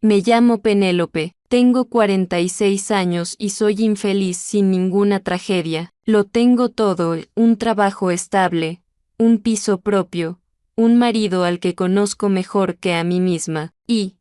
Me llamo Penélope, tengo 46 años y soy infeliz sin ninguna tragedia. Lo tengo todo, un trabajo estable, un piso propio, un marido al que conozco mejor que a mí misma, y,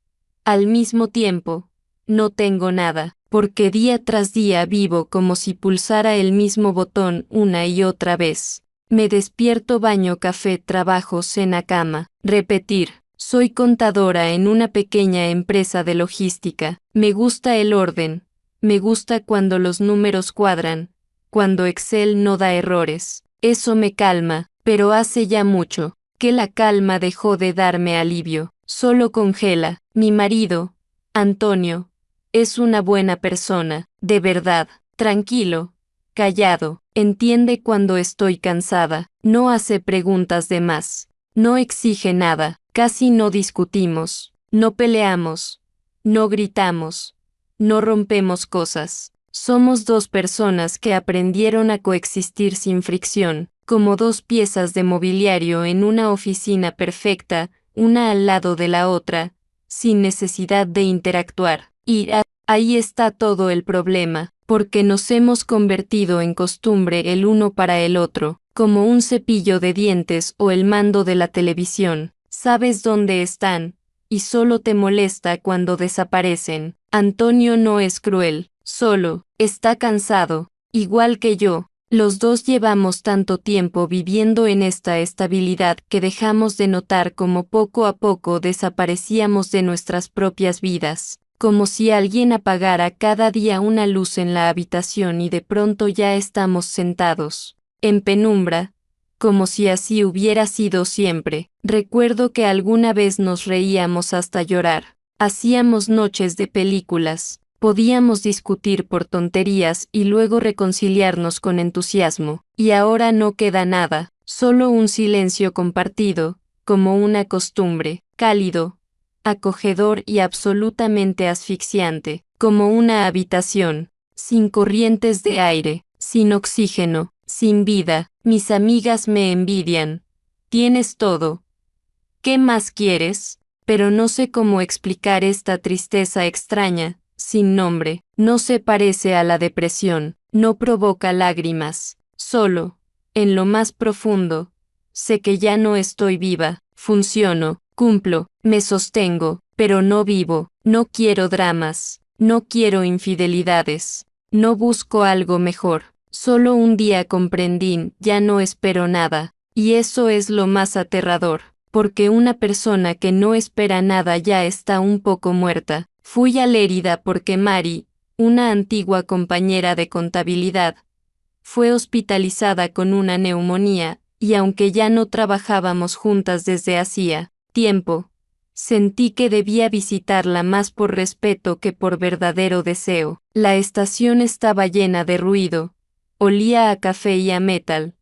al mismo tiempo, no tengo nada, porque día tras día vivo como si pulsara el mismo botón una y otra vez. Me despierto, baño, café, trabajo, cena, cama, repetir. Soy contadora en una pequeña empresa de logística. Me gusta el orden. Me gusta cuando los números cuadran, cuando Excel no da errores. Eso me calma, pero hace ya mucho que la calma dejó de darme alivio. Solo congela. Mi marido, Antonio, es una buena persona, de verdad, tranquilo, callado, entiende cuando estoy cansada, no hace preguntas de más, no exige nada. Casi no discutimos, no peleamos, no gritamos, no rompemos cosas. Somos dos personas que aprendieron a coexistir sin fricción, como dos piezas de mobiliario en una oficina perfecta, una al lado de la otra, sin necesidad de interactuar. Y ahí está todo el problema, porque nos hemos convertido en costumbre el uno para el otro, como un cepillo de dientes o el mando de la televisión. Sabes dónde están, y solo te molesta cuando desaparecen. Antonio no es cruel, solo, está cansado, igual que yo. Los dos llevamos tanto tiempo viviendo en esta estabilidad que dejamos de notar cómo poco a poco desaparecíamos de nuestras propias vidas, como si alguien apagara cada día una luz en la habitación y de pronto ya estamos sentados, en penumbra, como si así hubiera sido siempre. Recuerdo que alguna vez nos reíamos hasta llorar, hacíamos noches de películas, podíamos discutir por tonterías y luego reconciliarnos con entusiasmo, y ahora no queda nada, solo un silencio compartido, como una costumbre, cálido, acogedor y absolutamente asfixiante, como una habitación, sin corrientes de aire, sin oxígeno, sin vida. Mis amigas me envidian. Tienes todo. ¿Qué más quieres? Pero no sé cómo explicar esta tristeza extraña, sin nombre. No se parece a la depresión, no provoca lágrimas. Solo, en lo más profundo, sé que ya no estoy viva, funciono, cumplo, me sostengo, pero no vivo. No quiero dramas, no quiero infidelidades, no busco algo mejor. Solo un día comprendí, ya no espero nada, y eso es lo más aterrador, porque una persona que no espera nada ya está un poco muerta. Fui a Lérida porque Mari, una antigua compañera de contabilidad, fue hospitalizada con una neumonía, y aunque ya no trabajábamos juntas desde hacía tiempo, sentí que debía visitarla más por respeto que por verdadero deseo. La estación estaba llena de ruido. Olía a café y a metal.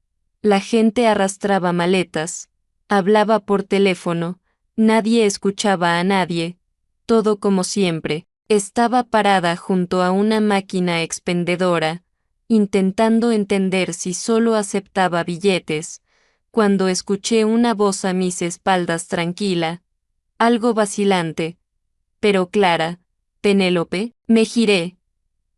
La gente arrastraba maletas. Hablaba por teléfono. Nadie escuchaba a nadie. Todo como siempre. Estaba parada junto a una máquina expendedora, intentando entender si solo aceptaba billetes, cuando escuché una voz a mis espaldas tranquila, algo vacilante, pero clara. Penélope, me giré,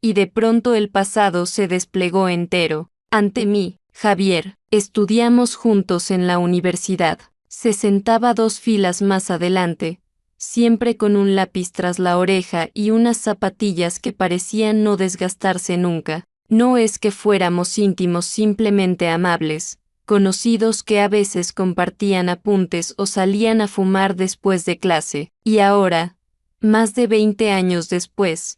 y de pronto el pasado se desplegó entero. Ante mí, Javier, estudiamos juntos en la universidad. Se sentaba 2 filas más adelante, siempre con un lápiz tras la oreja y unas zapatillas que parecían no desgastarse nunca. No es que fuéramos íntimos, simplemente amables, conocidos que a veces compartían apuntes o salían a fumar después de clase. Y ahora, más de 20 años después,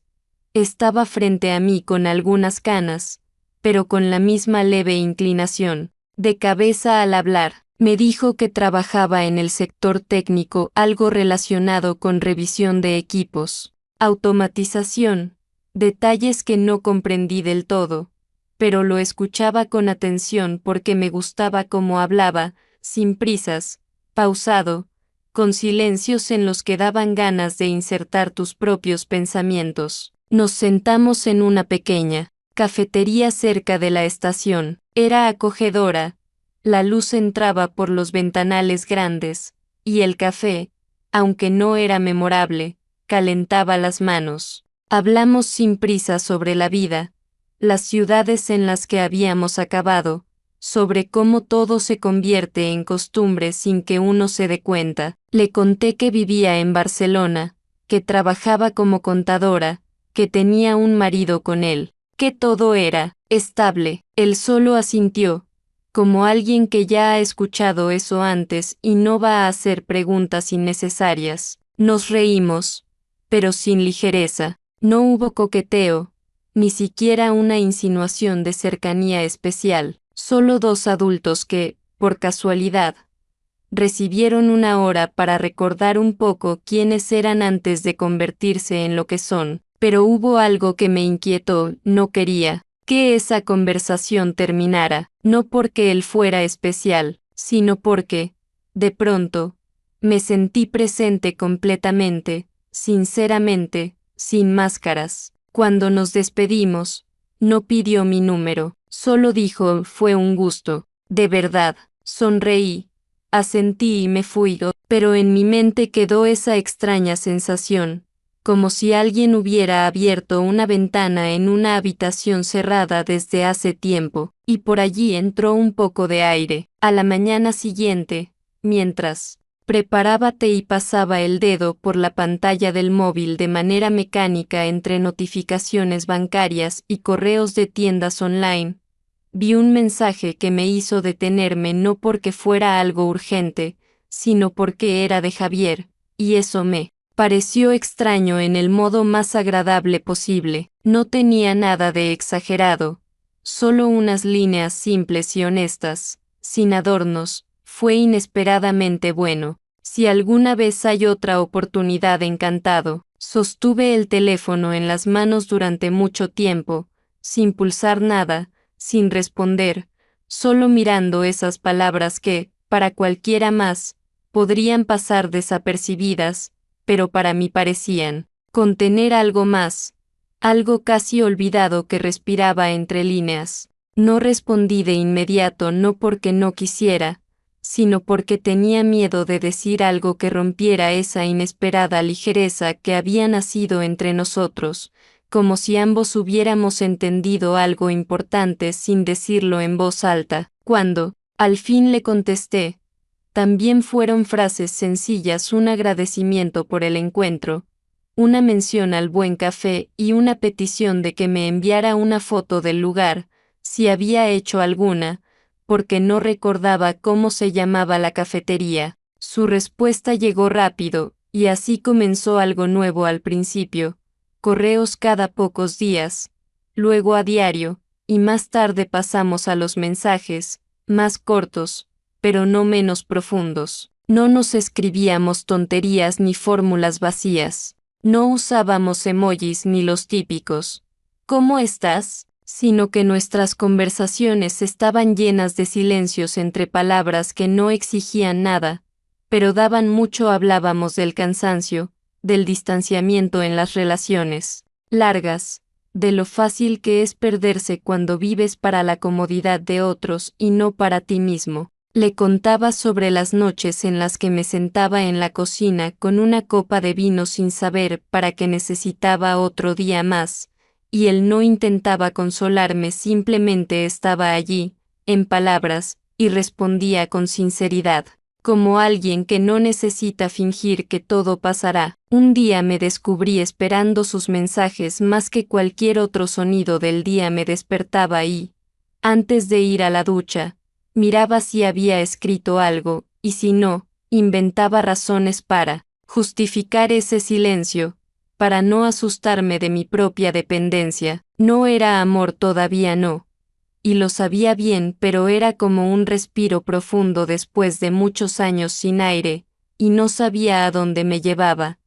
estaba frente a mí con algunas canas, pero con la misma leve inclinación de cabeza al hablar. Me dijo que trabajaba en el sector técnico, algo relacionado con revisión de equipos, automatización, detalles que no comprendí del todo, pero lo escuchaba con atención porque me gustaba cómo hablaba, sin prisas, pausado, con silencios en los que daban ganas de insertar tus propios pensamientos. Nos sentamos en una pequeña cafetería cerca de la estación. Era acogedora. La luz entraba por los ventanales grandes, y el café, aunque no era memorable, calentaba las manos. Hablamos sin prisa sobre la vida, las ciudades en las que habíamos acabado, sobre cómo todo se convierte en costumbre sin que uno se dé cuenta. Le conté que vivía en Barcelona, que trabajaba como contadora, que tenía un marido con él, que todo era estable. Él solo asintió, como alguien que ya ha escuchado eso antes y no va a hacer preguntas innecesarias. Nos reímos, pero sin ligereza. No hubo coqueteo, ni siquiera una insinuación de cercanía especial. Solo dos adultos que, por casualidad, recibieron una hora para recordar un poco quiénes eran antes de convertirse en lo que son. Pero hubo algo que me inquietó, no quería que esa conversación terminara, no porque él fuera especial, sino porque, de pronto, me sentí presente completamente, sinceramente, sin máscaras. Cuando nos despedimos, no pidió mi número, solo dijo, fue un gusto. De verdad, sonreí, asentí y me fui, pero en mi mente quedó esa extraña sensación, como si alguien hubiera abierto una ventana en una habitación cerrada desde hace tiempo, y por allí entró un poco de aire. A la mañana siguiente, mientras preparaba té y pasaba el dedo por la pantalla del móvil de manera mecánica entre notificaciones bancarias y correos de tiendas online, vi un mensaje que me hizo detenerme no porque fuera algo urgente, sino porque era de Javier, y eso me pareció extraño en el modo más agradable posible. No tenía nada de exagerado, solo unas líneas simples y honestas, sin adornos. Fue inesperadamente bueno. Si alguna vez hay otra oportunidad, encantado. Sostuve el teléfono en las manos durante mucho tiempo, sin pulsar nada, sin responder, solo mirando esas palabras que, para cualquiera más, podrían pasar desapercibidas, pero para mí parecían contener algo más, algo casi olvidado que respiraba entre líneas. No respondí de inmediato, no porque no quisiera, sino porque tenía miedo de decir algo que rompiera esa inesperada ligereza que había nacido entre nosotros, como si ambos hubiéramos entendido algo importante sin decirlo en voz alta. Cuando, al fin le contesté, también fueron frases sencillas, un agradecimiento por el encuentro, una mención al buen café y una petición de que me enviara una foto del lugar, si había hecho alguna, porque no recordaba cómo se llamaba la cafetería. Su respuesta llegó rápido, y así comenzó algo nuevo al principio, correos cada pocos días, luego a diario, y más tarde pasamos a los mensajes, más cortos, pero no menos profundos. No nos escribíamos tonterías ni fórmulas vacías, no usábamos emojis ni los típicos ¿cómo estás?, sino que nuestras conversaciones estaban llenas de silencios entre palabras que no exigían nada, pero daban mucho. Hablábamos del cansancio, del distanciamiento en las relaciones largas, de lo fácil que es perderse cuando vives para la comodidad de otros y no para ti mismo. Le contaba sobre las noches en las que me sentaba en la cocina con una copa de vino sin saber para qué necesitaba otro día más, y él no intentaba consolarme, simplemente estaba allí, en palabras, y respondía con sinceridad, como alguien que no necesita fingir que todo pasará. Un día me descubrí esperando sus mensajes más que cualquier otro sonido del día me despertaba y, antes de ir a la ducha, miraba si había escrito algo, y si no, inventaba razones para justificar ese silencio, para no asustarme de mi propia dependencia. No era amor, todavía no, y lo sabía bien, pero era como un respiro profundo después de muchos años sin aire, y no sabía a dónde me llevaba,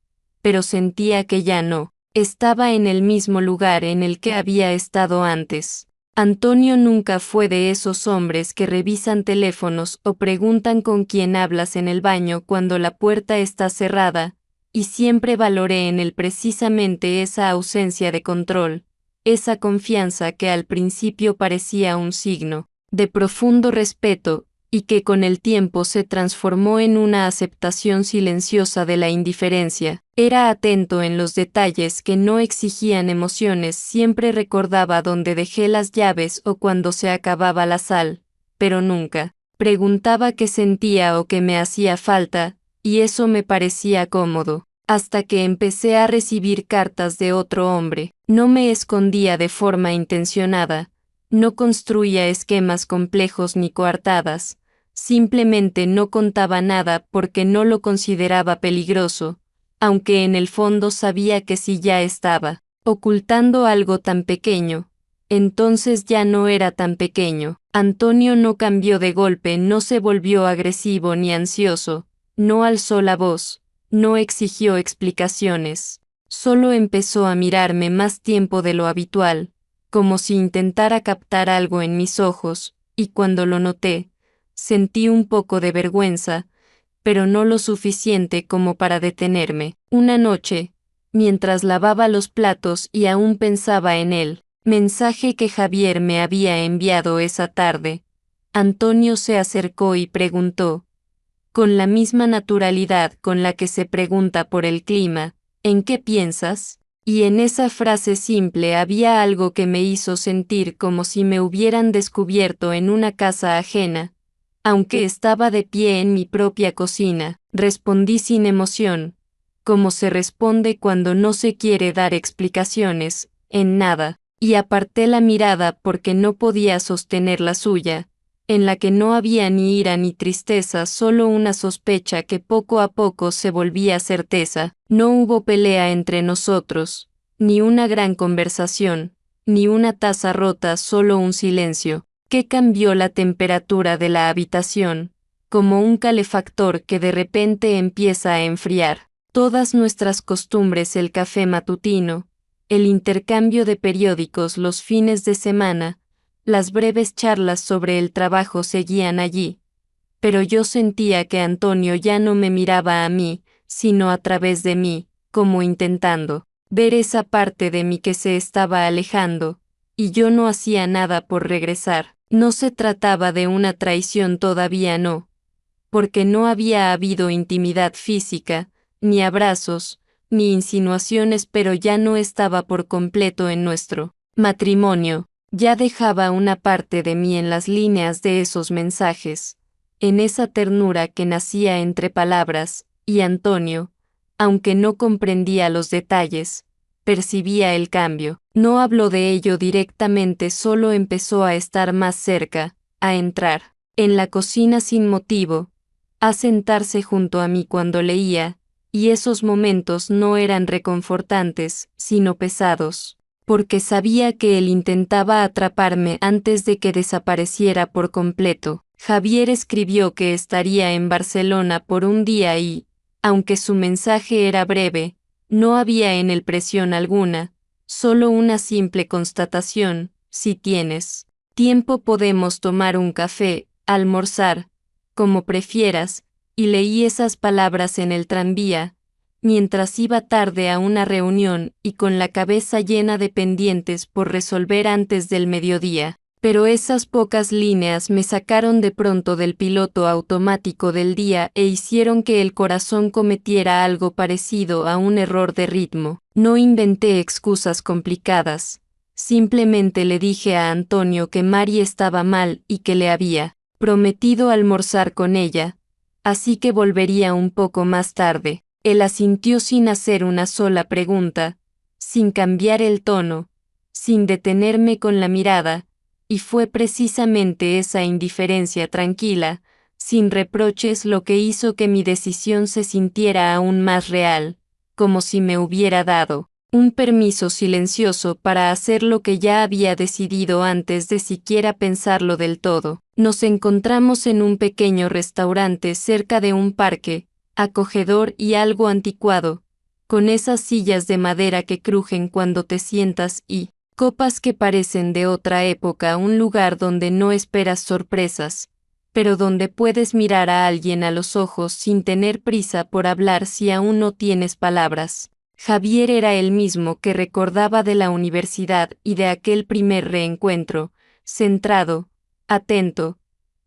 pero sentía que ya no estaba en el mismo lugar en el que había estado antes. Antonio nunca fue de esos hombres que revisan teléfonos o preguntan con quién hablas en el baño cuando la puerta está cerrada, y siempre valoré en él precisamente esa ausencia de control, esa confianza que al principio parecía un signo de profundo respeto, y que con el tiempo se transformó en una aceptación silenciosa de la indiferencia. Era atento en los detalles que no exigían emociones, siempre recordaba dónde dejé las llaves o cuando se acababa la sal, pero nunca preguntaba qué sentía o qué me hacía falta, y eso me parecía cómodo. Hasta que empecé a recibir cartas de otro hombre, no me escondía de forma intencionada, no construía esquemas complejos ni coartadas, simplemente no contaba nada porque no lo consideraba peligroso, aunque en el fondo sabía que si ya estaba ocultando algo tan pequeño, entonces ya no era tan pequeño. Antonio no cambió de golpe, no se volvió agresivo ni ansioso, no alzó la voz, no exigió explicaciones, solo empezó a mirarme más tiempo de lo habitual, como si intentara captar algo en mis ojos, y cuando lo noté, sentí un poco de vergüenza, pero no lo suficiente como para detenerme. Una noche, mientras lavaba los platos y aún pensaba en el mensaje que Javier me había enviado esa tarde, Antonio se acercó y preguntó, con la misma naturalidad con la que se pregunta por el clima, ¿en qué piensas? Y en esa frase simple había algo que me hizo sentir como si me hubieran descubierto en una casa ajena. Aunque estaba de pie en mi propia cocina, respondí sin emoción, como se responde cuando no se quiere dar explicaciones, en nada, y aparté la mirada porque no podía sostener la suya, en la que no había ni ira ni tristeza, solo una sospecha que poco a poco se volvía certeza. No hubo pelea entre nosotros, ni una gran conversación, ni una taza rota, solo un silencio, que cambió la temperatura de la habitación, como un calefactor que de repente empieza a enfriar. Todas nuestras costumbres, el café matutino, el intercambio de periódicos los fines de semana, las breves charlas sobre el trabajo seguían allí, pero yo sentía que Antonio ya no me miraba a mí, sino a través de mí, como intentando ver esa parte de mí que se estaba alejando, y yo no hacía nada por regresar. No se trataba de una traición, todavía no, porque no había habido intimidad física, ni abrazos, ni insinuaciones, pero ya no estaba por completo en nuestro matrimonio. Ya dejaba una parte de mí en las líneas de esos mensajes, en esa ternura que nacía entre palabras, y Antonio, aunque no comprendía los detalles, percibía el cambio. No habló de ello directamente, solo empezó a estar más cerca, a entrar en la cocina sin motivo, a sentarse junto a mí cuando leía, y esos momentos no eran reconfortantes, sino pesados, porque sabía que él intentaba atraparme antes de que desapareciera por completo. Javier escribió que estaría en Barcelona por un día y, aunque su mensaje era breve, no había en él presión alguna, solo una simple constatación: si tienes tiempo podemos tomar un café, almorzar, como prefieras, y leí esas palabras en el tranvía, mientras iba tarde a una reunión y con la cabeza llena de pendientes por resolver antes del mediodía. Pero esas pocas líneas me sacaron de pronto del piloto automático del día e hicieron que el corazón cometiera algo parecido a un error de ritmo. No inventé excusas complicadas. Simplemente le dije a Antonio que Mari estaba mal y que le había prometido almorzar con ella, así que volvería un poco más tarde. Él asintió sin hacer una sola pregunta, sin cambiar el tono, sin detenerme con la mirada, y fue precisamente esa indiferencia tranquila, sin reproches, lo que hizo que mi decisión se sintiera aún más real, como si me hubiera dado un permiso silencioso para hacer lo que ya había decidido antes de siquiera pensarlo del todo. Nos encontramos en un pequeño restaurante cerca de un parque, acogedor y algo anticuado, con esas sillas de madera que crujen cuando te sientas y copas que parecen de otra época, un lugar donde no esperas sorpresas, pero donde puedes mirar a alguien a los ojos sin tener prisa por hablar si aún no tienes palabras. Javier era el mismo que recordaba de la universidad y de aquel primer reencuentro, centrado, atento,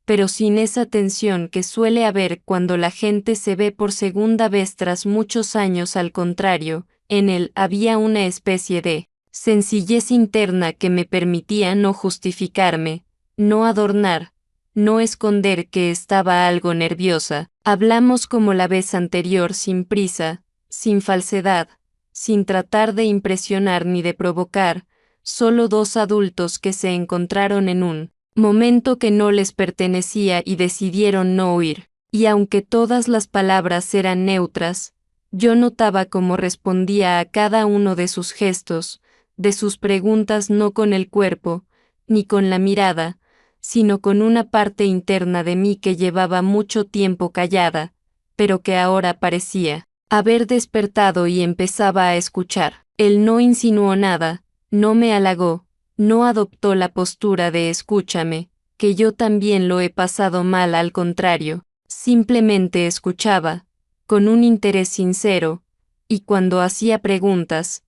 pero sin esa tensión que suele haber cuando la gente se ve por segunda vez tras muchos años. Al contrario, en él había una especie de sencillez interna que me permitía no justificarme, no adornar, no esconder que estaba algo nerviosa. Hablamos como la vez anterior, sin prisa, sin falsedad, sin tratar de impresionar ni de provocar, solo dos adultos que se encontraron en un momento que no les pertenecía y decidieron no huir. Y aunque todas las palabras eran neutras, yo notaba cómo respondía a cada uno de sus gestos, de sus preguntas, no con el cuerpo, ni con la mirada, sino con una parte interna de mí que llevaba mucho tiempo callada, pero que ahora parecía haber despertado y empezaba a escuchar. Él no insinuó nada, no me halagó, no adoptó la postura de escúchame, que yo también lo he pasado mal. Al contrario, simplemente escuchaba, con un interés sincero, y cuando hacía preguntas,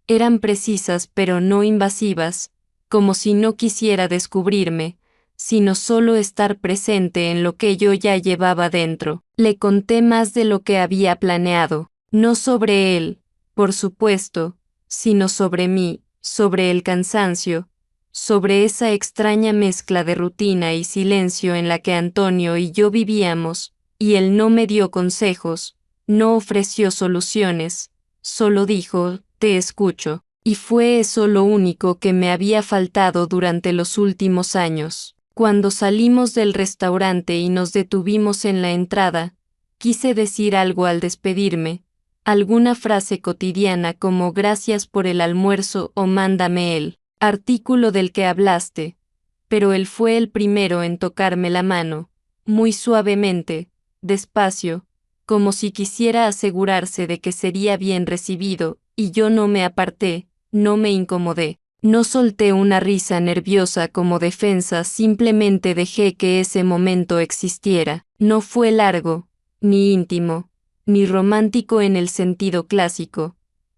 eran precisas pero no invasivas, como si no quisiera descubrirme, sino solo estar presente en lo que yo ya llevaba dentro. Le conté más de lo que había planeado, no sobre él, por supuesto, sino sobre mí, sobre el cansancio, sobre esa extraña mezcla de rutina y silencio en la que Antonio y yo vivíamos, y él no me dio consejos, no ofreció soluciones, solo dijo, te escucho, y fue eso lo único que me había faltado durante los últimos años. Cuando salimos del restaurante y nos detuvimos en la entrada, quise decir algo al despedirme, alguna frase cotidiana como gracias por el almuerzo o mándame el artículo del que hablaste, pero él fue el primero en tocarme la mano, muy suavemente, despacio, como si quisiera asegurarse de que sería bien recibido, y yo no me aparté, no me incomodé. No solté una risa nerviosa como defensa, simplemente dejé que ese momento existiera. No fue largo, ni íntimo, ni romántico en el sentido clásico,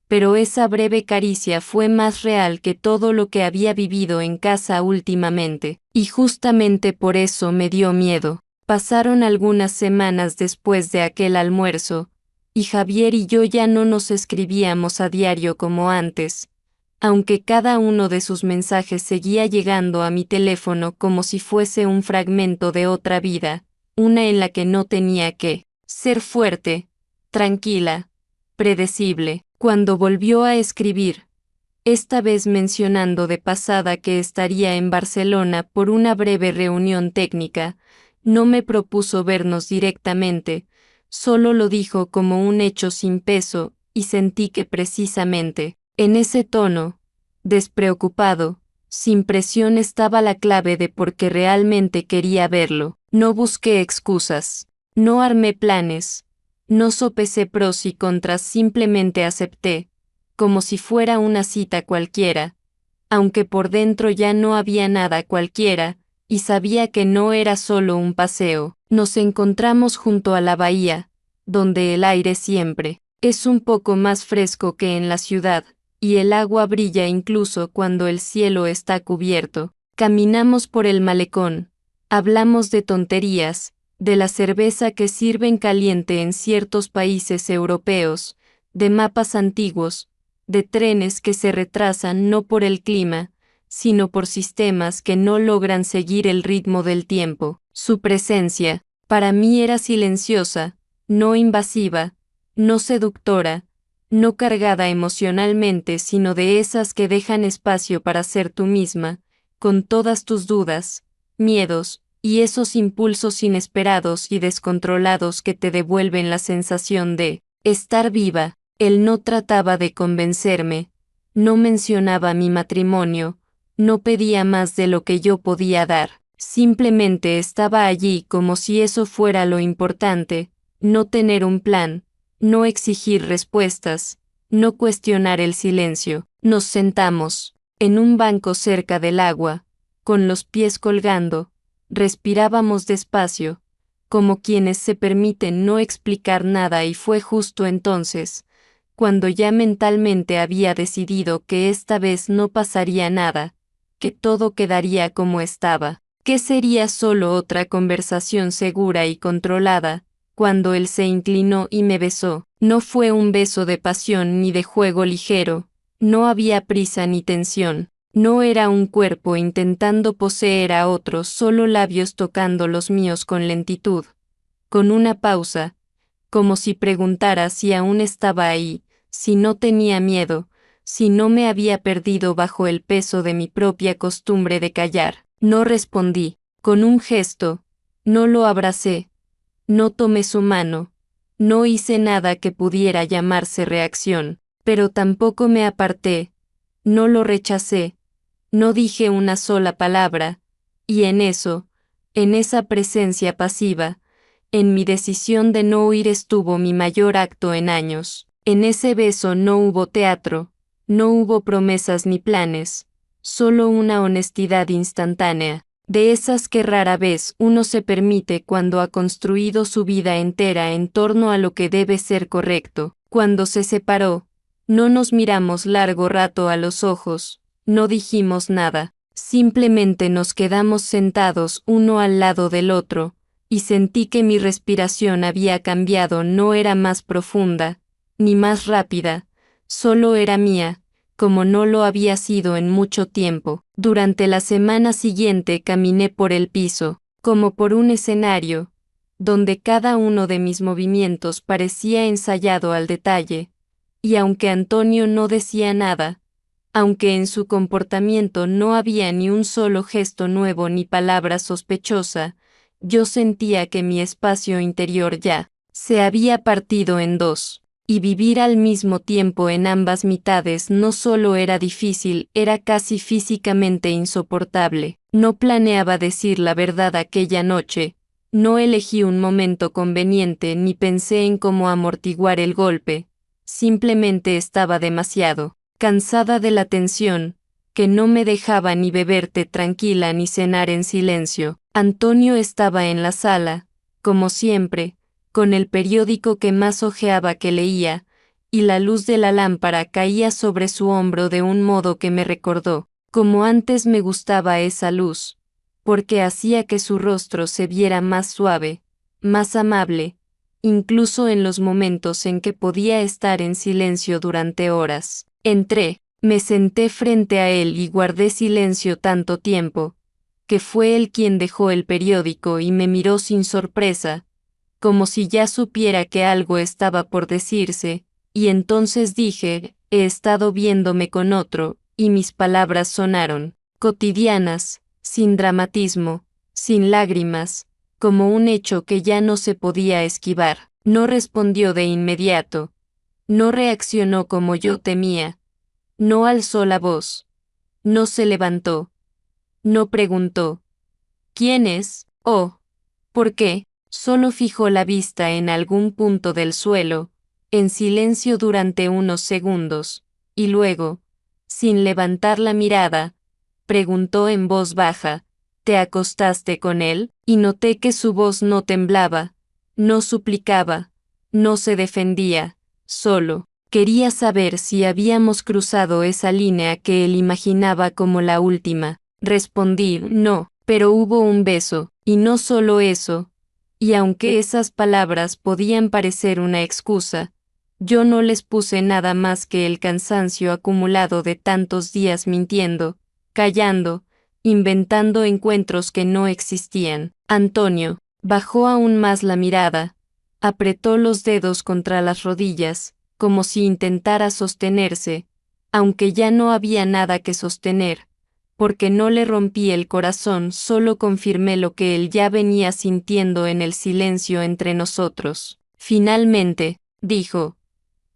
pero esa breve caricia fue más real que todo lo que había vivido en casa últimamente, y justamente por eso me dio miedo. Pasaron algunas semanas después de aquel almuerzo, y Javier y yo ya no nos escribíamos a diario como antes, aunque cada uno de sus mensajes seguía llegando a mi teléfono como si fuese un fragmento de otra vida, una en la que no tenía que ser fuerte, tranquila, predecible. Cuando volvió a escribir, esta vez mencionando de pasada que estaría en Barcelona por una breve reunión técnica, no me propuso vernos directamente, solo lo dijo como un hecho sin peso, y sentí que precisamente en ese tono, despreocupado, sin presión, estaba la clave de por qué realmente quería verlo. No busqué excusas, no armé planes, no sopesé pros y contras, simplemente acepté, como si fuera una cita cualquiera, aunque por dentro ya no había nada cualquiera, y sabía que no era solo un paseo. Nos encontramos junto a la bahía, donde el aire siempre es un poco más fresco que en la ciudad, y el agua brilla incluso cuando el cielo está cubierto. Caminamos por el malecón, hablamos de tonterías, de la cerveza que sirven caliente en ciertos países europeos, de mapas antiguos, de trenes que se retrasan no por el clima, sino por sistemas que no logran seguir el ritmo del tiempo. Su presencia, para mí, era silenciosa, no invasiva, no seductora, no cargada emocionalmente, sino de esas que dejan espacio para ser tú misma, con todas tus dudas, miedos, y esos impulsos inesperados y descontrolados que te devuelven la sensación de estar viva. Él no trataba de convencerme, no mencionaba mi matrimonio, no pedía más de lo que yo podía dar, simplemente estaba allí como si eso fuera lo importante, no tener un plan, no exigir respuestas, no cuestionar el silencio. Nos sentamos en un banco cerca del agua, con los pies colgando, respirábamos despacio, como quienes se permiten no explicar nada, y fue justo entonces, cuando ya mentalmente había decidido que esta vez no pasaría nada, que todo quedaría como estaba, ¿Qué sería solo otra conversación segura y controlada, cuando él se inclinó y me besó? No fue un beso de pasión ni de juego ligero, no había prisa ni tensión. No era un cuerpo intentando poseer a otro, solo labios tocando los míos con lentitud, con una pausa, como si preguntara si aún estaba ahí, si no tenía miedo, si no me había perdido bajo el peso de mi propia costumbre de callar. No respondí, con un gesto, no lo abracé, no tomé su mano, no hice nada que pudiera llamarse reacción, pero tampoco me aparté, no lo rechacé, no dije una sola palabra, y en esa presencia pasiva, en mi decisión de no huir estuvo mi mayor acto en años. En ese beso no hubo teatro, no hubo promesas ni planes, solo una honestidad instantánea, de esas que rara vez uno se permite cuando ha construido su vida entera en torno a lo que debe ser correcto. Cuando se separó, no nos miramos largo rato a los ojos, no dijimos nada, simplemente nos quedamos sentados uno al lado del otro, y sentí que mi respiración había cambiado, no era más profunda, ni más rápida, solo era mía, como no lo había sido en mucho tiempo. Durante la semana siguiente caminé por el piso, como por un escenario, donde cada uno de mis movimientos parecía ensayado al detalle, y aunque Antonio no decía nada, aunque en su comportamiento no había ni un solo gesto nuevo ni palabra sospechosa, yo sentía que mi espacio interior ya se había partido en dos, y vivir al mismo tiempo en ambas mitades no solo era difícil, era casi físicamente insoportable. No planeaba decir la verdad aquella noche, no elegí un momento conveniente ni pensé en cómo amortiguar el golpe, simplemente estaba demasiado cansada de la tensión, que no me dejaba ni beber té tranquila ni cenar en silencio. Antonio estaba en la sala, como siempre, con el periódico que más hojeaba que leía, y la luz de la lámpara caía sobre su hombro de un modo que me recordó, como antes me gustaba esa luz, porque hacía que su rostro se viera más suave, más amable, incluso en los momentos en que podía estar en silencio durante horas. Entré, me senté frente a él y guardé silencio tanto tiempo, que fue él quien dejó el periódico y me miró sin sorpresa, como si ya supiera que algo estaba por decirse, y entonces dije, he estado viéndome con otro, y mis palabras sonaron, cotidianas, sin dramatismo, sin lágrimas, como un hecho que ya no se podía esquivar. No respondió de inmediato, no reaccionó como yo temía, no alzó la voz, no se levantó, no preguntó, ¿quién es? ¿O por qué? Solo fijó la vista en algún punto del suelo, en silencio durante unos segundos, y luego, sin levantar la mirada, preguntó en voz baja, ¿te acostaste con él? Y noté que su voz no temblaba, no suplicaba, no se defendía, solo quería saber si habíamos cruzado esa línea que él imaginaba como la última. Respondí, no, pero hubo un beso, y no solo eso, y aunque esas palabras podían parecer una excusa, yo no les puse nada más que el cansancio acumulado de tantos días mintiendo, callando, inventando encuentros que no existían. Antonio bajó aún más la mirada, apretó los dedos contra las rodillas, como si intentara sostenerse, aunque ya no había nada que sostener, porque no le rompí el corazón, solo confirmé lo que él ya venía sintiendo en el silencio entre nosotros. Finalmente, dijo,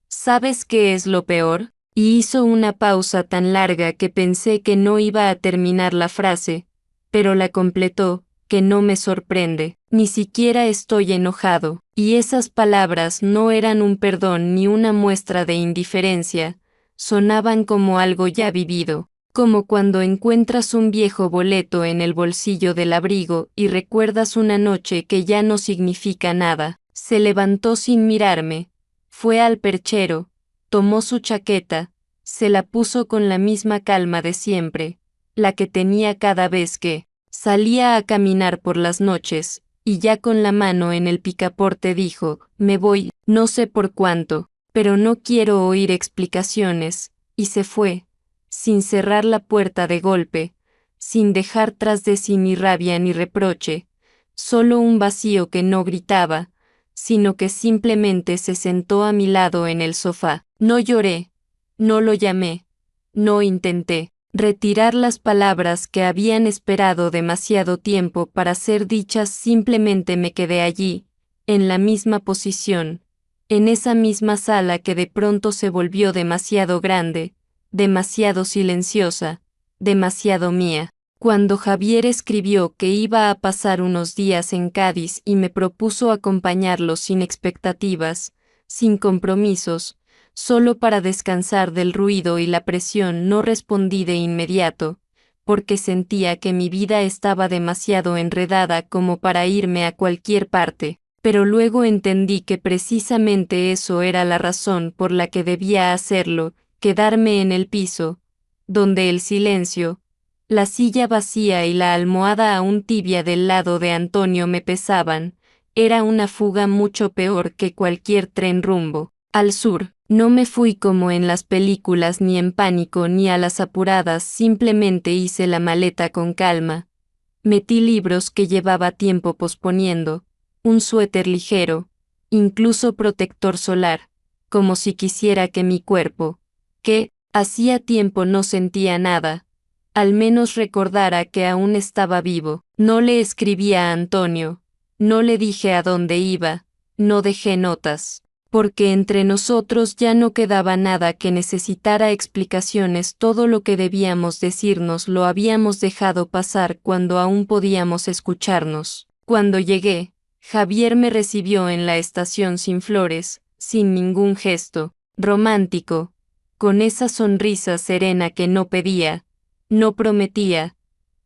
¿sabes qué es lo peor? Y hizo una pausa tan larga que pensé que no iba a terminar la frase, pero la completó, que no me sorprende, ni siquiera estoy enojado, y esas palabras no eran un perdón ni una muestra de indiferencia, sonaban como algo ya vivido, como cuando encuentras un viejo boleto en el bolsillo del abrigo y recuerdas una noche que ya no significa nada. Se levantó sin mirarme, fue al perchero, tomó su chaqueta, se la puso con la misma calma de siempre, la que tenía cada vez que Salía a caminar por las noches, y ya con la mano en el picaporte dijo, me voy, no sé por cuánto, pero no quiero oír explicaciones, y se fue, sin cerrar la puerta de golpe, sin dejar tras de sí ni rabia ni reproche, solo un vacío que no gritaba, sino que simplemente se sentó a mi lado en el sofá. No lloré, no lo llamé, no intenté retirar las palabras que habían esperado demasiado tiempo para ser dichas, simplemente me quedé allí, en la misma posición, en esa misma sala que de pronto se volvió demasiado grande, demasiado silenciosa, demasiado mía. Cuando Javier escribió que iba a pasar unos días en Cádiz y me propuso acompañarlo sin expectativas, sin compromisos, solo para descansar del ruido y la presión, no respondí de inmediato, porque sentía que mi vida estaba demasiado enredada como para irme a cualquier parte, pero luego entendí que precisamente eso era la razón por la que debía hacerlo, quedarme en el piso, donde el silencio, la silla vacía y la almohada aún tibia del lado de Antonio me pesaban. Era una fuga mucho peor que cualquier tren rumbo al sur. No me fui como en las películas, ni en pánico ni a las apuradas, simplemente hice la maleta con calma. Metí libros que llevaba tiempo posponiendo, un suéter ligero, incluso protector solar, como si quisiera que mi cuerpo, que hacía tiempo no sentía nada, al menos recordara que aún estaba vivo. No le escribí a Antonio, no le dije a dónde iba, no dejé notas, porque entre nosotros ya no quedaba nada que necesitara explicaciones. Todo lo que debíamos decirnos lo habíamos dejado pasar cuando aún podíamos escucharnos. Cuando llegué, Javier me recibió en la estación sin flores, sin ningún gesto romántico, con esa sonrisa serena que no pedía, no prometía,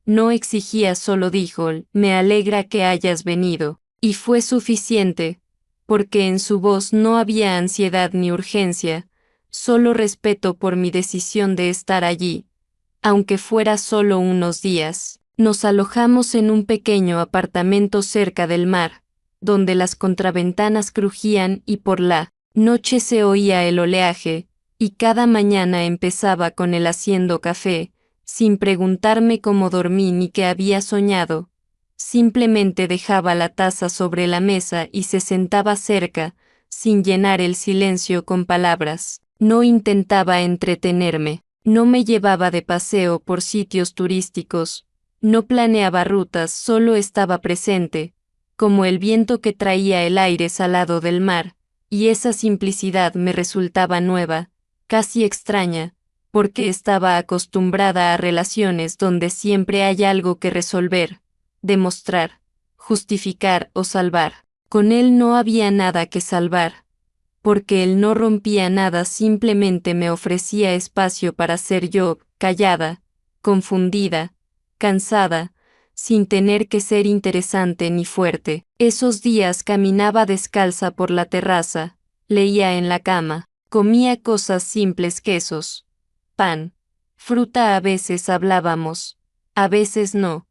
no exigía, solo dijo, me alegra que hayas venido, y fue suficiente, porque en su voz no había ansiedad ni urgencia, solo respeto por mi decisión de estar allí, aunque fuera solo unos días. Nos alojamos en un pequeño apartamento cerca del mar, donde las contraventanas crujían y por la noche se oía el oleaje, y cada mañana empezaba con él haciendo café, sin preguntarme cómo dormí ni qué había soñado. Simplemente dejaba la taza sobre la mesa y se sentaba cerca, sin llenar el silencio con palabras. No intentaba entretenerme, no me llevaba de paseo por sitios turísticos, no planeaba rutas, solo estaba presente, como el viento que traía el aire salado del mar, y esa simplicidad me resultaba nueva, casi extraña, porque estaba acostumbrada a relaciones donde siempre hay algo que resolver, demostrar, justificar o salvar. Con él no había nada que salvar, porque él no rompía nada, simplemente me ofrecía espacio para ser yo, callada, confundida, cansada, sin tener que ser interesante ni fuerte. Esos días caminaba descalza por la terraza, leía en la cama, comía cosas simples, quesos, pan, fruta. A veces hablábamos, a veces no,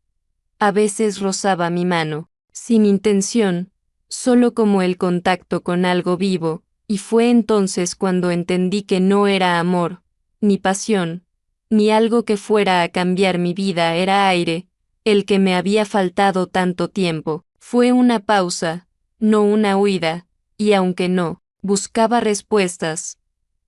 a veces rozaba mi mano, sin intención, solo como el contacto con algo vivo, y fue entonces cuando entendí que no era amor, ni pasión, ni algo que fuera a cambiar mi vida, era aire, el que me había faltado tanto tiempo. Fue una pausa, no una huida, y aunque no buscaba respuestas,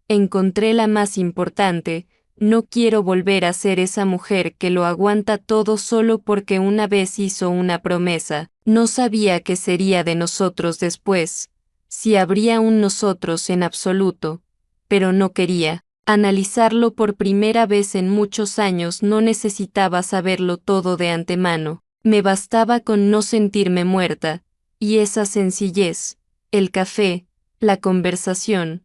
encontré la más importante. No quiero volver a ser esa mujer que lo aguanta todo solo porque una vez hizo una promesa. No sabía qué sería de nosotros después, si habría un nosotros en absoluto, pero no quería analizarlo. Por primera vez en muchos años no necesitaba saberlo todo de antemano, me bastaba con no sentirme muerta, y esa sencillez, el café, la conversación,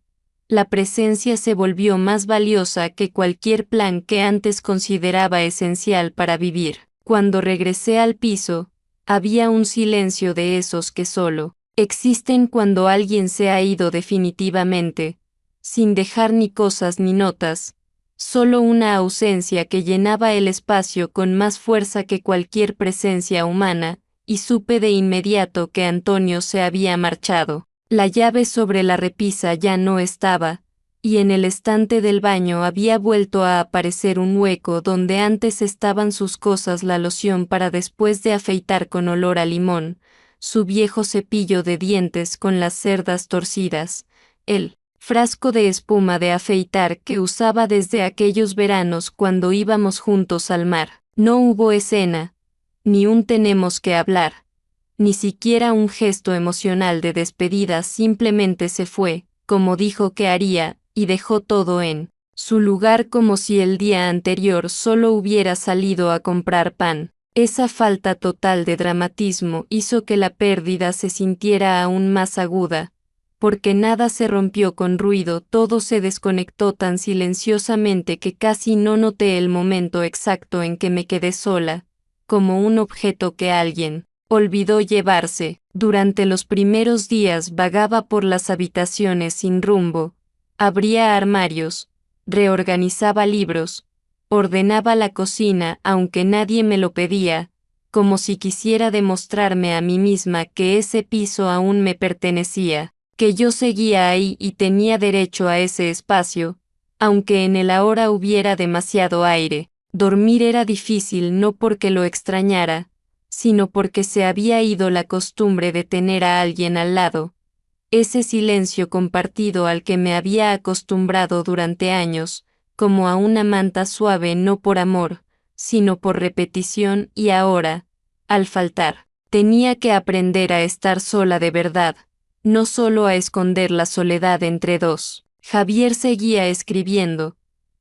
la presencia se volvió más valiosa que cualquier plan que antes consideraba esencial para vivir. Cuando regresé al piso, había un silencio de esos que solo existen cuando alguien se ha ido definitivamente, sin dejar ni cosas ni notas, solo una ausencia que llenaba el espacio con más fuerza que cualquier presencia humana, y supe de inmediato que Antonio se había marchado. La llave sobre la repisa ya no estaba, y en el estante del baño había vuelto a aparecer un hueco donde antes estaban sus cosas: la loción para después de afeitar con olor a limón, su viejo cepillo de dientes con las cerdas torcidas, el frasco de espuma de afeitar que usaba desde aquellos veranos cuando íbamos juntos al mar. No hubo escena, ni un tenemos que hablar, ni siquiera un gesto emocional de despedida. Simplemente se fue, como dijo que haría, y dejó todo en su lugar como si el día anterior solo hubiera salido a comprar pan. Esa falta total de dramatismo hizo que la pérdida se sintiera aún más aguda, porque nada se rompió con ruido, todo se desconectó tan silenciosamente que casi no noté el momento exacto en que me quedé sola, como un objeto que alguien olvidó llevarse. Durante los primeros días vagaba por las habitaciones sin rumbo, abría armarios, reorganizaba libros, ordenaba la cocina aunque nadie me lo pedía, como si quisiera demostrarme a mí misma que ese piso aún me pertenecía, que yo seguía ahí y tenía derecho a ese espacio, aunque en él ahora hubiera demasiado aire. Dormir era difícil no porque lo extrañara, sino porque se había ido la costumbre de tener a alguien al lado. Ese silencio compartido al que me había acostumbrado durante años, como a una manta suave, no por amor, sino por repetición, y ahora, al faltar, tenía que aprender a estar sola de verdad, no solo a esconder la soledad entre dos. Javier seguía escribiendo,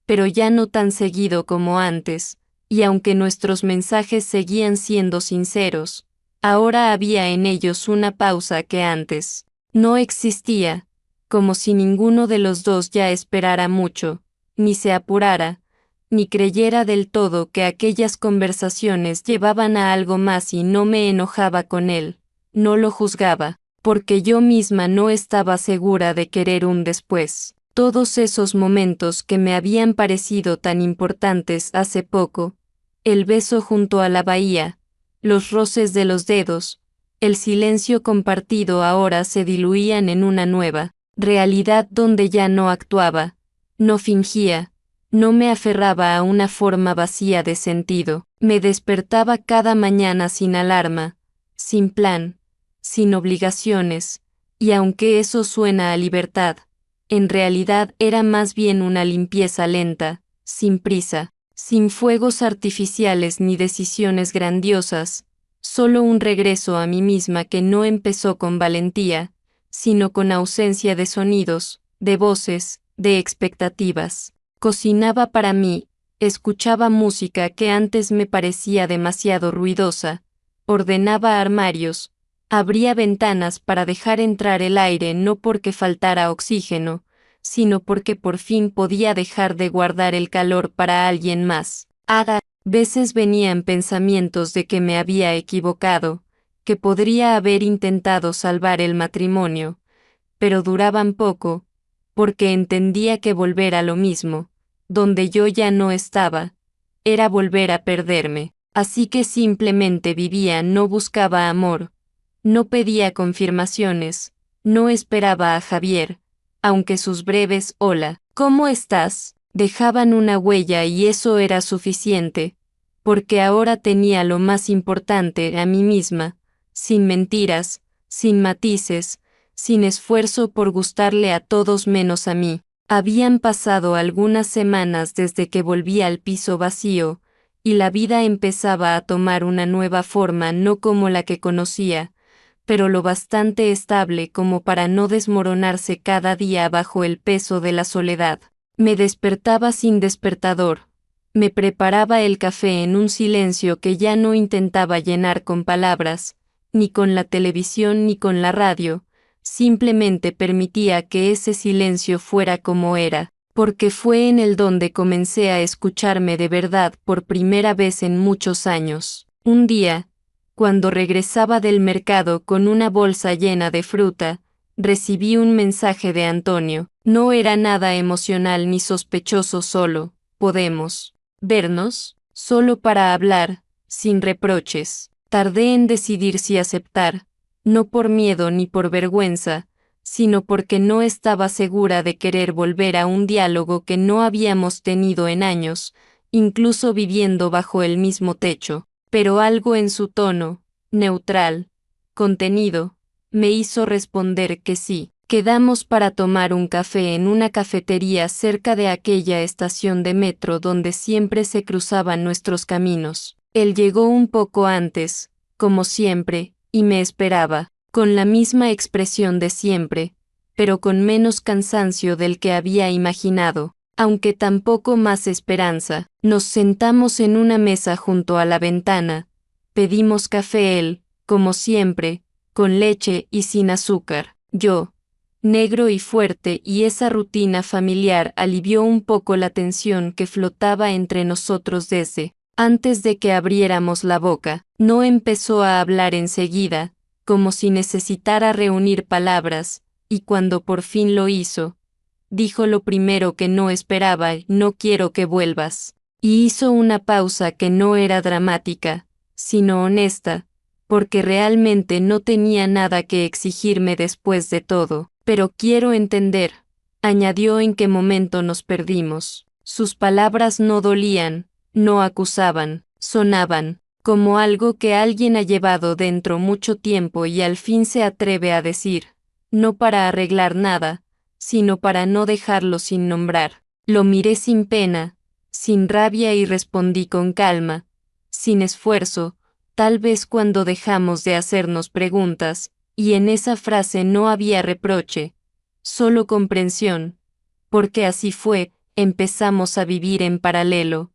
pero ya no tan seguido como antes, y aunque nuestros mensajes seguían siendo sinceros, ahora había en ellos una pausa que antes no existía, como si ninguno de los dos ya esperara mucho, ni se apurara, ni creyera del todo que aquellas conversaciones llevaban a algo más. Y no me enojaba con él, no lo juzgaba, porque yo misma no estaba segura de querer un después. Todos esos momentos que me habían parecido tan importantes hace poco, el beso junto a la bahía, los roces de los dedos, el silencio compartido, ahora se diluían en una nueva realidad donde ya no actuaba, no fingía, no me aferraba a una forma vacía de sentido. Me despertaba cada mañana sin alarma, sin plan, sin obligaciones, y aunque eso suena a libertad, en realidad era más bien una limpieza lenta, sin prisa, sin fuegos artificiales ni decisiones grandiosas, solo un regreso a mí misma que no empezó con valentía, sino con ausencia de sonidos, de voces, de expectativas. Cocinaba para mí, escuchaba música que antes me parecía demasiado ruidosa, ordenaba armarios, abría ventanas para dejar entrar el aire, no porque faltara oxígeno, sino porque por fin podía dejar de guardar el calor para alguien más. Veces venían pensamientos de que me había equivocado, que podría haber intentado salvar el matrimonio, pero duraban poco, porque entendía que volver a lo mismo, donde yo ya no estaba, era volver a perderme. Así que simplemente vivía, no buscaba amor, no pedía confirmaciones, no esperaba a Javier, aunque sus breves «Hola, ¿cómo estás?», dejaban una huella, y eso era suficiente, porque ahora tenía lo más importante, a mí misma, sin mentiras, sin matices, sin esfuerzo por gustarle a todos menos a mí. Habían pasado algunas semanas desde que volví al piso vacío, y la vida empezaba a tomar una nueva forma, no como la que conocía, pero lo bastante estable como para no desmoronarse cada día bajo el peso de la soledad. Me despertaba sin despertador, me preparaba el café en un silencio que ya no intentaba llenar con palabras, ni con la televisión ni con la radio, simplemente permitía que ese silencio fuera como era, porque fue en él donde comencé a escucharme de verdad por primera vez en muchos años. Un día, cuando regresaba del mercado con una bolsa llena de fruta, recibí un mensaje de Antonio. No era nada emocional ni sospechoso, solo ¿podemos vernos? Solo para hablar, sin reproches. Tardé en decidir si aceptar, no por miedo ni por vergüenza, sino porque no estaba segura de querer volver a un diálogo que no habíamos tenido en años, incluso viviendo bajo el mismo techo. Pero algo en su tono, neutral, contenido, me hizo responder que sí. Quedamos para tomar un café en una cafetería cerca de aquella estación de metro donde siempre se cruzaban nuestros caminos. Él llegó un poco antes, como siempre, y me esperaba, con la misma expresión de siempre, pero con menos cansancio del que había imaginado, aunque tampoco más esperanza. Nos sentamos en una mesa junto a la ventana, pedimos café él, como siempre, con leche y sin azúcar. Yo, negro y fuerte, y esa rutina familiar alivió un poco la tensión que flotaba entre nosotros desde antes de que abriéramos la boca. No empezó a hablar enseguida, como si necesitara reunir palabras, y cuando por fin lo hizo, dijo lo primero que no esperaba: no quiero que vuelvas. Y hizo una pausa que no era dramática, sino honesta, porque realmente no tenía nada que exigirme después de todo. Pero quiero entender, añadió, en qué momento nos perdimos. Sus palabras no dolían, no acusaban, sonaban como algo que alguien ha llevado dentro mucho tiempo y al fin se atreve a decir, no para arreglar nada, sino para no dejarlo sin nombrar. Lo miré sin pena, sin rabia, y respondí con calma, sin esfuerzo, tal vez cuando dejamos de hacernos preguntas, y en esa frase no había reproche, solo comprensión, porque así fue. Empezamos a vivir en paralelo,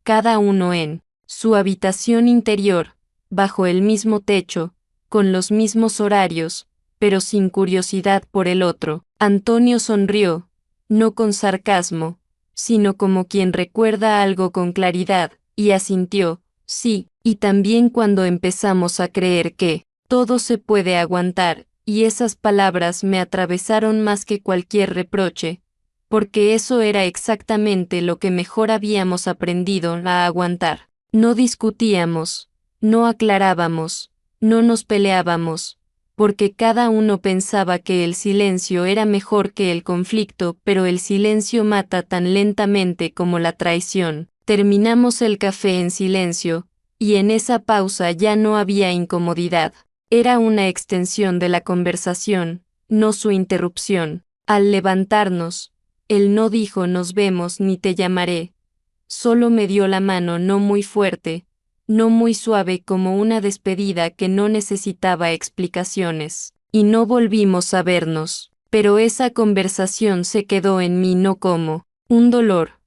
cada uno en su habitación interior, bajo el mismo techo, con los mismos horarios, pero sin curiosidad por el otro. Antonio sonrió, no con sarcasmo, sino como quien recuerda algo con claridad, y asintió, sí. Y también cuando empezamos a creer que todo se puede aguantar, y esas palabras me atravesaron más que cualquier reproche, porque eso era exactamente lo que mejor habíamos aprendido a aguantar. No discutíamos, no aclarábamos, no nos peleábamos, porque cada uno pensaba que el silencio era mejor que el conflicto, pero el silencio mata tan lentamente como la traición. Terminamos el café en silencio, y en esa pausa ya no había incomodidad. Era una extensión de la conversación, no su interrupción. Al levantarnos, él no dijo nos vemos ni te llamaré. Solo me dio la mano, no muy fuerte, no muy suave, como una despedida que no necesitaba explicaciones. Y no volvimos a vernos. Pero esa conversación se quedó en mí no como un dolor,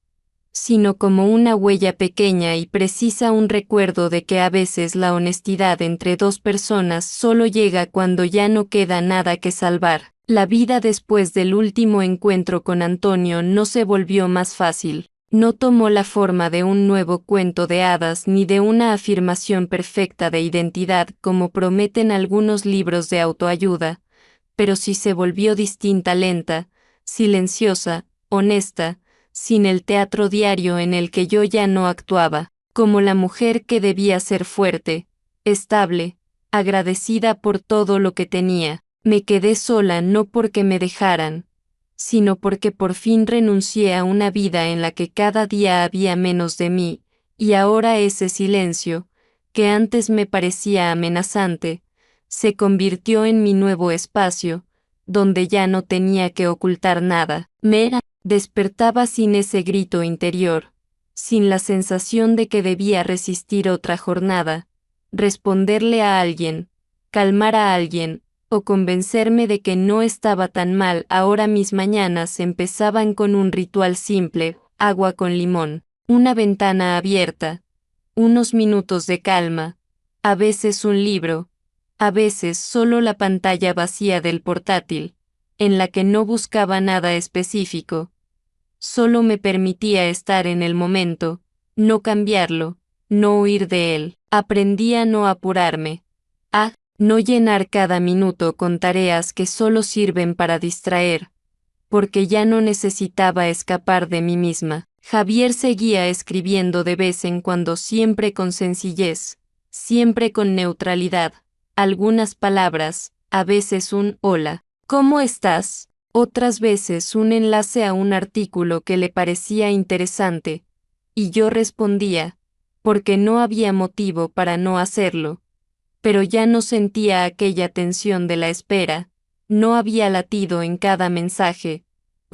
sino como una huella pequeña y precisa, un recuerdo de que a veces la honestidad entre dos personas solo llega cuando ya no queda nada que salvar. La vida después del último encuentro con Antonio no se volvió más fácil. No tomó la forma de un nuevo cuento de hadas ni de una afirmación perfecta de identidad como prometen algunos libros de autoayuda, pero sí se volvió distinta, lenta, silenciosa, honesta, sin el teatro diario en el que yo ya no actuaba, como la mujer que debía ser fuerte, estable, agradecida por todo lo que tenía. Me quedé sola no porque me dejaran, sino porque por fin renuncié a una vida en la que cada día había menos de mí, y ahora ese silencio, que antes me parecía amenazante, se convirtió en mi nuevo espacio, donde ya no tenía que ocultar nada. Despertaba sin ese grito interior, sin la sensación de que debía resistir otra jornada, responderle a alguien, calmar a alguien, o convencerme de que no estaba tan mal. Ahora mis mañanas empezaban con un ritual simple: agua con limón, una ventana abierta, unos minutos de calma, a veces un libro, a veces solo la pantalla vacía del portátil, en la que no buscaba nada específico. Solo me permitía estar en el momento, no cambiarlo, no huir de él. Aprendí a no apurarme, a no llenar cada minuto con tareas que solo sirven para distraer, porque ya no necesitaba escapar de mí misma. Javier seguía escribiendo de vez en cuando, siempre con sencillez, siempre con neutralidad, algunas palabras, a veces un hola, ¿cómo estás? Otras veces un enlace a un artículo que le parecía interesante, y yo respondía, porque no había motivo para no hacerlo. Pero ya no sentía aquella tensión de la espera, no había latido en cada mensaje,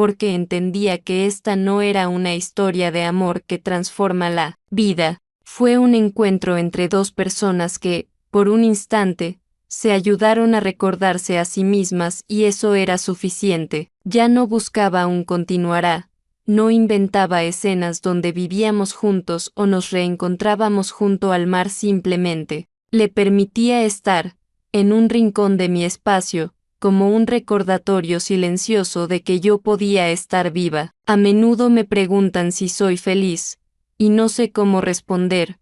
porque entendía que esta no era una historia de amor que transforma la vida, fue un encuentro entre dos personas que, por un instante, se ayudaron a recordarse a sí mismas, y eso era suficiente. Ya no buscaba un continuará, no inventaba escenas donde vivíamos juntos o nos reencontrábamos junto al mar, simplemente le permitía estar, en un rincón de mi espacio, como un recordatorio silencioso de que yo podía estar viva. A menudo me preguntan si soy feliz, y no sé cómo responder,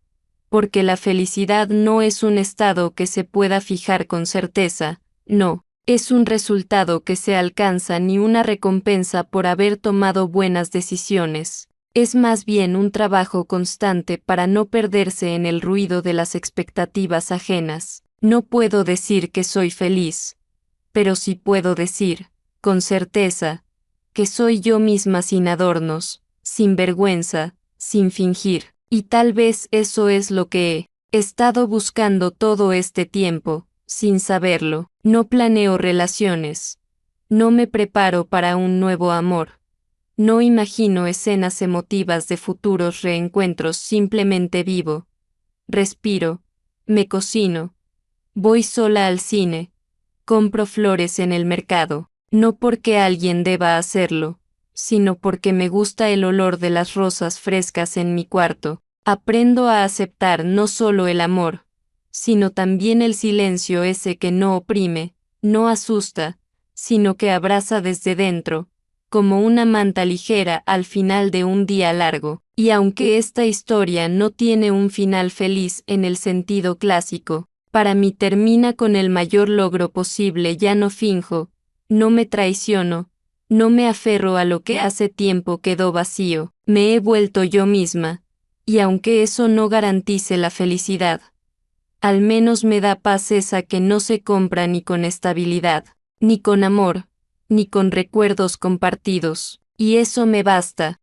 porque la felicidad no es un estado que se pueda fijar con certeza, no, es un resultado que se alcanza, ni una recompensa por haber tomado buenas decisiones. Es más bien un trabajo constante para no perderse en el ruido de las expectativas ajenas. No puedo decir que soy feliz, pero sí puedo decir, con certeza, que soy yo misma, sin adornos, sin vergüenza, sin fingir. Y tal vez eso es lo que he estado buscando todo este tiempo, sin saberlo. No planeo relaciones. No me preparo para un nuevo amor. No imagino escenas emotivas de futuros reencuentros, simplemente vivo. Respiro, me cocino, voy sola al cine, compro flores en el mercado, no porque alguien deba hacerlo, sino porque me gusta el olor de las rosas frescas en mi cuarto. Aprendo a aceptar no solo el amor, sino también el silencio, ese que no oprime, no asusta, sino que abraza desde dentro, como una manta ligera al final de un día largo. Y aunque esta historia no tiene un final feliz en el sentido clásico, para mí termina con el mayor logro posible. Ya no finjo, no me traiciono, no me aferro a lo que hace tiempo quedó vacío, me he vuelto yo misma, y aunque eso no garantice la felicidad, al menos me da paz, esa que no se compra ni con estabilidad, ni con amor, ni con recuerdos compartidos, y eso me basta.